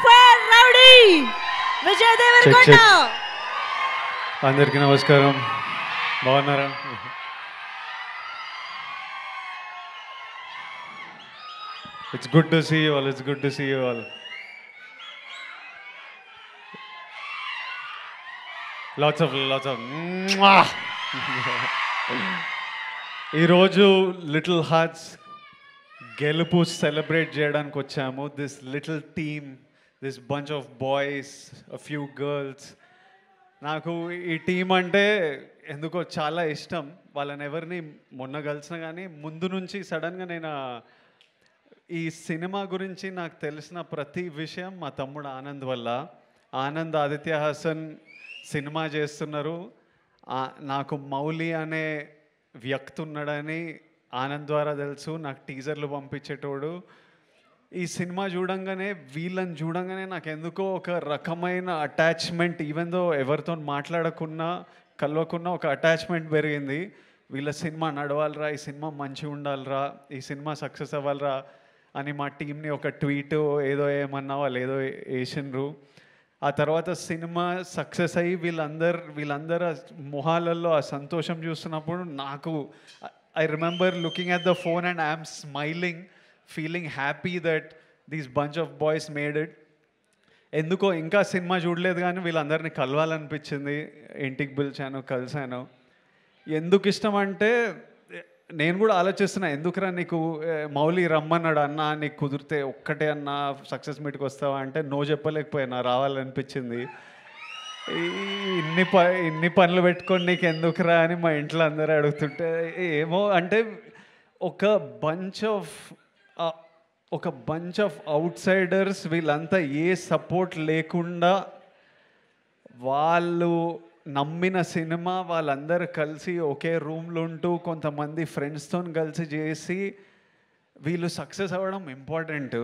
Fire rowdy Vijay Devarakonda. అందరికీ నమస్కారం. బాగున్నారా? It's good to see you all. It's good to see you all. Lots of ఈరోజు little hearts గెలుపు celebrate చేయడానికి వచ్చాము. This little team, this bunch of boys, a few girls. నాకు ఈ team అంటే ఎందుకో చాలా ఇష్టం. వాళ్ళని ఎవరిని మొన్న కలిసిన కానీ ముందు నుంచి సడన్గా నేను ఈ సినిమా గురించి నాకు తెలిసిన ప్రతి విషయం మా తమ్ముడు ఆనంద్ వల్ల. ఆనంద్ ఆదిత్య హాసన్ సినిమా చేస్తున్నారు. నాకు మౌలి అనే వ్యక్తి ఉన్నాడని ఆనంద్ ద్వారా తెలుసు. నాకు టీజర్లు పంపించేటోడు. ఈ సినిమా చూడంగానే, వీళ్ళని చూడంగానే నాకు ఎందుకో ఒక రకమైన అటాచ్మెంట్, ఈవెన్ దో ఎవరితో మాట్లాడకున్నా కలవకున్నా ఒక అటాచ్మెంట్ పెరిగింది. వీళ్ళ సినిమా నడవాలరా, ఈ సినిమా మంచిగా ఉండాలిరా, ఈ సినిమా సక్సెస్ అవ్వాలరా అని మా టీంని ఒక ట్వీట్ ఏదో ఏమన్నా వాళ్ళు ఏదో వేసినారు. ఆ తర్వాత సినిమా సక్సెస్ అయ్యి వీళ్ళందరూ మొహాలలో ఆ సంతోషం చూస్తున్నప్పుడు నాకు I remember looking at the phone and I'm smiling, feeling happy that these bunch of boys made it. ఎందుకో ఇంకా సినిమా చూడలేదు కానీ వీళ్ళందరినీ కలవాలనిపించింది. ఇంటికి పిలిచాను, కలిశాను. ఎందుకు ఇష్టం అంటే నేను కూడా ఆలోచిస్తున్నా, ఎందుకురా నీకు మౌలి రమ్మన్నాడు అన్న, నీకు కుదిరితే ఒక్కటే అన్న సక్సెస్ మీట్కి వస్తావా అంటే నో చెప్పలేకపోయినా, రావాలనిపించింది. ఇన్ని పనులు పెట్టుకొని నీకు ఎందుకురా అని మా ఇంట్లో అందరూ అడుగుతుంటే ఏమో అంటే ఒక బంచ్ ఆఫ్ అవుట్ సైడర్స్, వీళ్ళంతా ఏ సపోర్ట్ లేకుండా వాళ్ళు నమ్మిన సినిమా వాళ్ళందరూ కలిసి ఒకే రూమ్లో ఉంటూ కొంతమంది ఫ్రెండ్స్తో కలిసి చేసి వీళ్ళు సక్సెస్ అవ్వడం ఇంపార్టెంట్.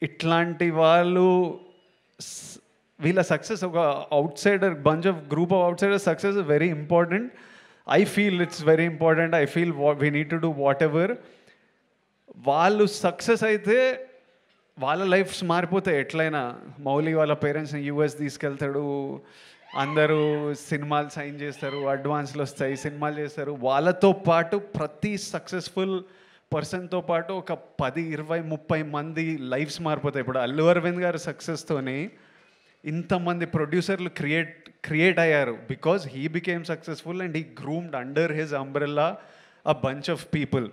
ఇట్లాంటి వాళ్ళు వీళ్ళ సక్సెస్, ఒక out cider bunch of group of out cider success is very important. I feel it's very important. I feel we need to do what ever. వాళ్ళు సక్సెస్ అయితే వాళ్ళ లైఫ్స్ మారిపోతాయి ఎట్లయినా. మౌలి వాళ్ళ పేరెంట్స్ని యూఎస్ తీసుకెళ్తాడు, అందరూ సినిమాలు సైన్ చేస్తారు, అడ్వాన్స్లు వస్తాయి, సినిమాలు చేస్తారు. వాళ్ళతో పాటు ప్రతి సక్సెస్ఫుల్ పర్సన్తో పాటు ఒక 10, 20, 30 మంది లైఫ్స్ మారిపోతాయి. ఇప్పుడు అల్లు అరవింద్ గారి సక్సెస్తోని ఇంతమంది ప్రొడ్యూసర్లు క్రియేట్ అయ్యారు because he became successful and he groomed under his umbrella a bunch of people.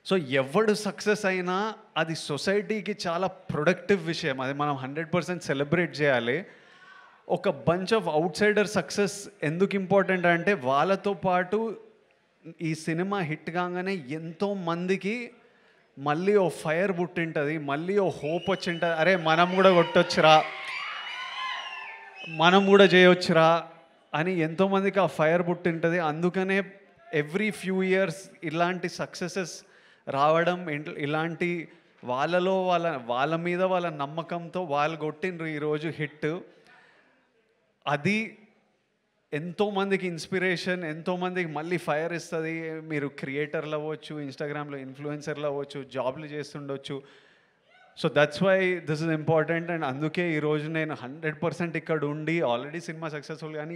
So ఎవడు సక్సెస్ అయినా అది సొసైటీకి చాలా ప్రొడక్టివ్ విషయం. అది మనం 100% సెలబ్రేట్ చేయాలి. ఒక bunch of out cider success ఎందుకు ఇంపార్టెంట్ అంటే వాళ్ళతో పాటు ఈ సినిమా హిట్ కాగానే ఎంతోమందికి మళ్ళీ ఓ ఫైర్ పుట్టింటుంది, మళ్ళీ ఓ హోప్ వచ్చింటుంది. అరే మనం కూడా కొట్టొచ్చురా, మనం కూడా చేయొచ్చురా అని ఎంతోమందికి ఆ ఫైర్ పుట్టింటుంది. అందుకనే ఎవ్రీ ఫ్యూ ఇయర్స్ ఇలాంటి సక్సెసెస్ రావడం, ఇలాంటి వాళ్ళలో వాళ్ళ మీద వాళ్ళ నమ్మకంతో వాళ్ళు కొట్టిండ్రు ఈరోజు హిట్. అది ఎంతోమందికి ఇన్స్పిరేషన్, ఎంతోమందికి మళ్ళీ ఫైర్ ఇస్తుంది. మీరు క్రియేటర్లు అవ్వచ్చు, ఇన్స్టాగ్రామ్లో ఇన్ఫ్లుయెన్సర్లు అవ్వచ్చు, జాబ్లు చేస్తుండొచ్చు. So that's why this is important. And అందుకే ఈరోజు నేను 100% ఇక్కడ ఉండి ఆల్రెడీ సినిమా సక్సెస్ఫుల్ కానీ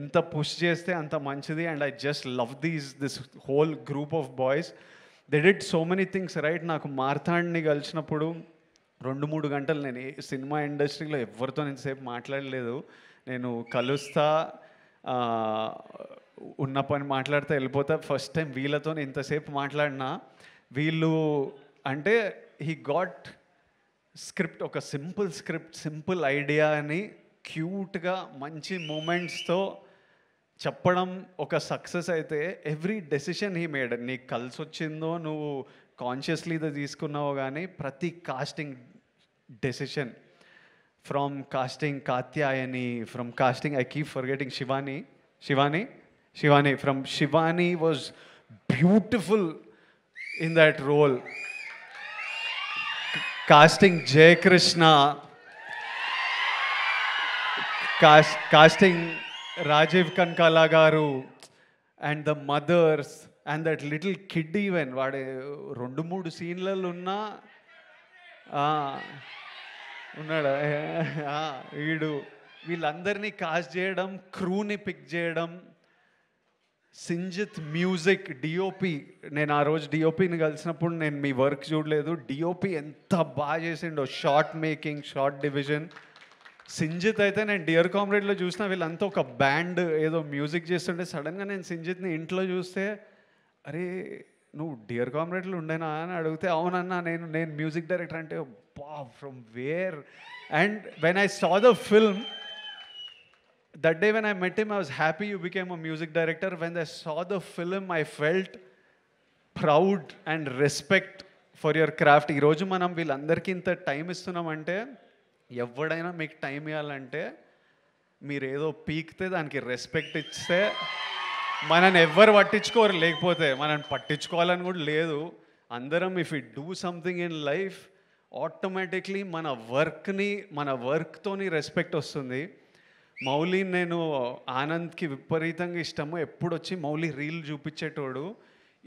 ఎంత పుష్ చేస్తే అంత మంచిది. And I just love this whole group of boys. They did so many things right. నాకు మార్తాండ్ని కలిసినప్పుడు 2-3 గంటలు నేను సినిమా ఇండస్ట్రీలో ఎవరితో ఇంతసేపు మాట్లాడలేదు. నేను కలుస్తా, ఉన్న పని మాట్లాడితే వెళ్ళిపోతా. ఫస్ట్ టైం వీళ్ళతో ఇంతసేపు మాట్లాడినా. వీళ్ళు అంటే హీ గాట్ స్క్రిప్ట్, ఒక సింపుల్ స్క్రిప్ట్, సింపుల్ ఐడియా అని క్యూట్గా మంచి మూమెంట్స్తో చెప్పడం ఒక సక్సెస్ అయితే ఎవ్రీ డెసిషన్ హీ మేడ్. నీకు కలిసి వచ్చిందో నువ్వు కాన్షియస్లీ ఇది తీసుకున్నావు కానీ ప్రతి casting decision, from casting Katyayani, from casting I keep forgetting Shivani from Shivani was beautiful in that role. Casting Jayakrishna, casting Rajeev Kanakala గారు and the mothers and that little kid. Even వాడు 2-3 సీన్లలో ఉన్నా ఉన్నాడా వీళ్ళందరినీ కాస్ట్ చేయడం, క్రూని పిక్ చేయడం, సింజిత్ మ్యూజిక్, డిఓపి. నేను ఆ రోజు డిఓపిని కలిసినప్పుడు నేను మీ వర్క్ చూడలేదు, డిఓపి ఎంత బాగా చేసిండో, short making, short division. Sinjith అయితే నేను డియర్ కామ్రేడ్లో చూసిన వీళ్ళంతా ఒక బ్యాండ్ ఏదో మ్యూజిక్ చేస్తుంటే సడన్గా నేను సింజిత్ని ఇంట్లో చూస్తే, అరే నువ్వు డియర్ కామ్రేడ్లో ఉండేనా అని అడిగితే, అవునన్నా నేను మ్యూజిక్ డైరెక్టర్ అంటే, బా from where. And when I saw the film, that day when I met him, I was happy you became a music director. When I saw the film, I felt proud and respect for your craft. ఈ రోజు మనం వీళ్ళందరికీ ఇంత time ఇస్తున్నామంటే, ఎవడైనా మీకు time ఇవ్వాలంటే మీరు ఏదో పీకితే దానికి రెస్పెక్ట్ ఇస్తే మనని ఎవ్వరు పట్టించుకోరు, లేకపోతే మనని పట్టించుకోవాలని కూడా లేదు. అందరం if you do something in life, automatically మన వర్క్తోని రెస్పెక్ట్ వస్తుంది. మౌలి, నేను ఆనంద్కి విపరీతంగా ఇష్టము. ఎప్పుడు వచ్చి మౌలి రీల్ చూపించేటోడు,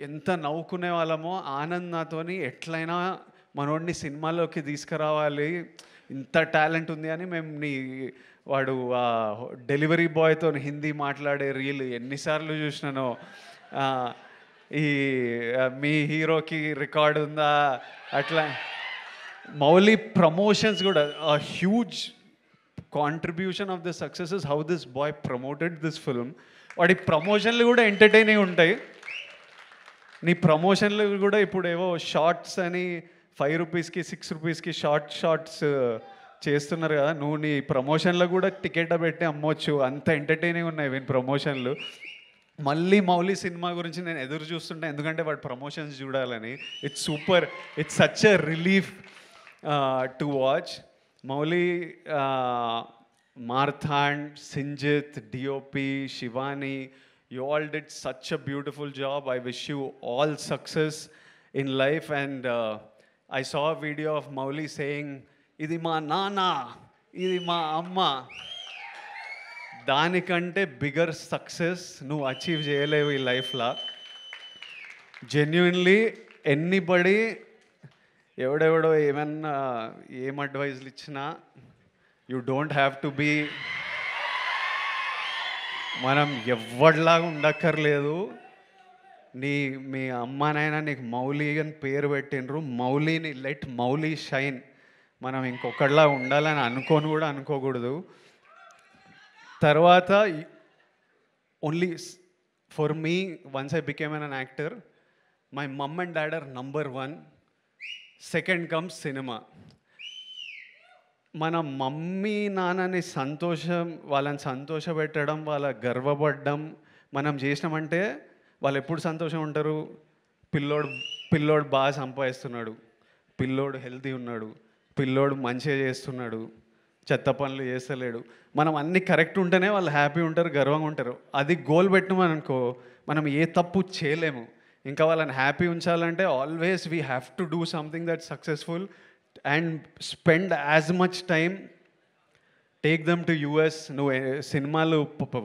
ఎంత నవ్వుకునే వాళ్ళమో. ఆనంద్ నాతోని ఎట్లయినా మనోడిని సినిమాలోకి తీసుకురావాలి, ఇంత టాలెంట్ ఉంది అని మేము వాడు డెలివరీ బాయ్తో హిందీ మాట్లాడే రీల్ ఎన్నిసార్లు చూసినానో. ఈ మీ హీరోకి రికార్డు ఉందా అట్లా. మౌలి ప్రమోషన్స్ కూడా huge contribution of the success is how this boy promoted this film. వాడి ప్రమోషన్లు కూడా ఎంటర్టైనింగ్ ఉంటాయి. నీ ప్రమోషన్లు కూడా ఇప్పుడు ఏవో షార్ట్స్ అని 5 రూపీస్కి 6 రూపీస్కి షార్ట్స్ చేస్తున్నారు కదా, నువ్వు నీ ప్రమోషన్లో కూడా టికెట్ పెట్టి అమ్మొచ్చు, అంత ఎంటర్టైనింగ్ ఉన్నాయి వీని ప్రమోషన్లు. మళ్ళీ మౌలి సినిమా గురించి నేను ఎదురు చూస్తుంటా, ఎందుకంటే వాడు ప్రమోషన్స్ చూడాలని. It's super, it's such a relief to watch. Mauli, Marthand, Sinjit, DOP, Shivani, you all did such a beautiful job. I wish you all success in life. And I saw a video of Mauli saying, "Idi ma nana, idi ma amma." దానికంటే bigger success నువ్వు achieve చేయలేవు ఈ లైఫ్లో. Genuinely anybody ఎవడెవడో ఏమన్నా ఏం అడ్వైజ్లు ఇచ్చినా, you don't have to be, మనం ఎవరిలాగా ఉండక్కర్లేదు. మీ అమ్మానైనా నీకు మౌలి అని పేరు పెట్టినరు, మౌలిని లెట్ మౌలి షైన్. మనం ఇంకొకటిలా ఉండాలని అనుకోకూడదు. తర్వాత only for me, once I became an actor, my mom and dad are number 1. Second comes cinema. మన మమ్మీ నాన్నని వాళ్ళని సంతోషపెట్టడం, వాళ్ళ గర్వపడడం మనం చేసినామంటే వాళ్ళు ఎప్పుడు సంతోషం ఉంటారు? పిల్లోడు బాగా సంపాదిస్తున్నాడు, పిల్లోడు హెల్తీ ఉన్నాడు, పిల్లోడు మంచిగా చేస్తున్నాడు, చెత్త పనులు చేస్తలేడు, మనం అన్నీ కరెక్ట్ ఉంటేనే వాళ్ళు హ్యాపీ ఉంటారు, గర్వంగా ఉంటారు. అది గోల్ పెట్టినామనుకో మనం ఏ తప్పు చేయలేము. ఇంకా వాళ్ళని హ్యాపీ ఉంచాలంటే always we have to do something that successful and spend as much time. Take them to US. నువ్వు సినిమాలు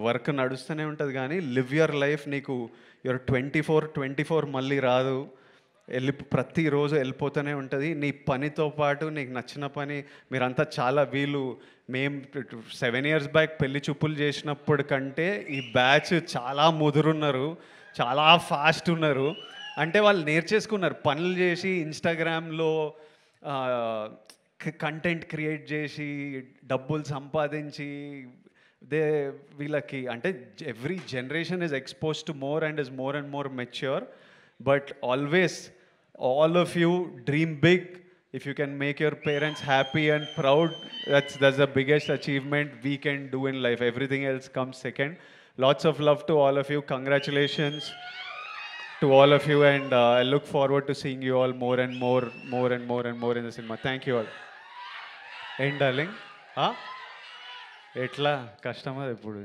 వర్క్ నడుస్తూనే ఉంటుంది, కానీ లివ్ యువర్ లైఫ్. నీకు యువర్ 24 మళ్ళీ రాదు, ప్రతిరోజు వెళ్ళిపోతూనే ఉంటుంది. నీ పనితో పాటు నీకు నచ్చిన పని. మీరంతా చాలా మేము 7 years బ్యాక్ పెళ్లి చూపులు చేసినప్పుడు కంటే ఈ బ్యాచ్ చాలా ముదురున్నారు, చాలా ఫాస్ట్ ఉన్నారు. అంటే వాళ్ళు నేర్చేసుకున్నారు, పనులు చేసి ఇన్స్టాగ్రామ్లో కంటెంట్ క్రియేట్ చేసి డబ్బులు సంపాదించి వీళ్ళకి అంటే every generation is expose to more and is more and more mature. But always all of you dream big. If you can make your parents happy and proud, that's the biggest achievement we can do in life. Everything else comes second. Lots of love to all of you. Congratulations to all of you, and I look forward to seeing you all more and more in the cinema. Thank you all. End darling. Etla customer ippudu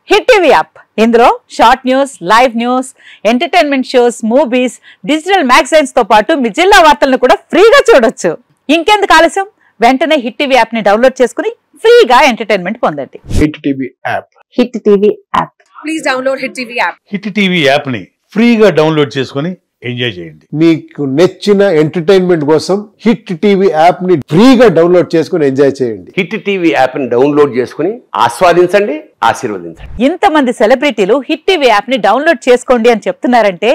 hit TV app, ఇందులో short news, live news, entertainment shows, movies, digital magazines తో పాటు మీ జిల్లా వార్తలను కూడా ఫ్రీగా చూడొచ్చు. ఇంకెందుకు ఆలస్యం, వెంటనే హిట్ టీవీ యాప్ ని డౌన్లోడ్ చేసుకుని ఫ్రీగా ఎంటర్టైన్మెంట్ పొందండి. Hit TV app. Hit TV app. Please download hit TV app. Hit TV app ని ఫ్రీగా డౌన్లోడ్ చేసుకుని ఎంజాయ్ చేయండి. మీకు నచ్చిన ఎంటర్టైన్మెంట్ కోసం హిట్ టీవీ యాప్ ని ఫ్రీగా డౌన్లోడ్ చేసుకుని ఎంజాయ్ చేయండి. హిట్ టీవీ యాప్ ని డౌన్లోడ్ చేసుకుని ఆస్వాదించండి, ఆశీర్వదించండి. ఇంతమంది సెలబ్రిటీలు హిట్ టీవీ యాప్ ని డౌన్లోడ్ చేసుకోండి అని చెప్తున్నారంటే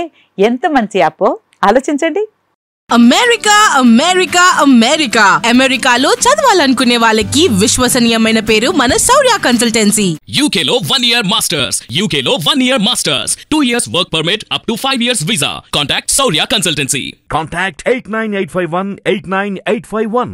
ఎంత మంచి యాప్ ఆలోచించండి. అమెరికా అమెరికా అమెరికా అమెరికాలో చదవాలనుకునే వాళ్ళకి విశ్వసనీయమైన పేరు మన శౌర్య కన్సల్టెన్సీ. UK లో 1 year masters, UK లో 1 year masters, 2 years work permit up to 5 years visa. Contact Shaurya Consultancy. Contact 89851 89851.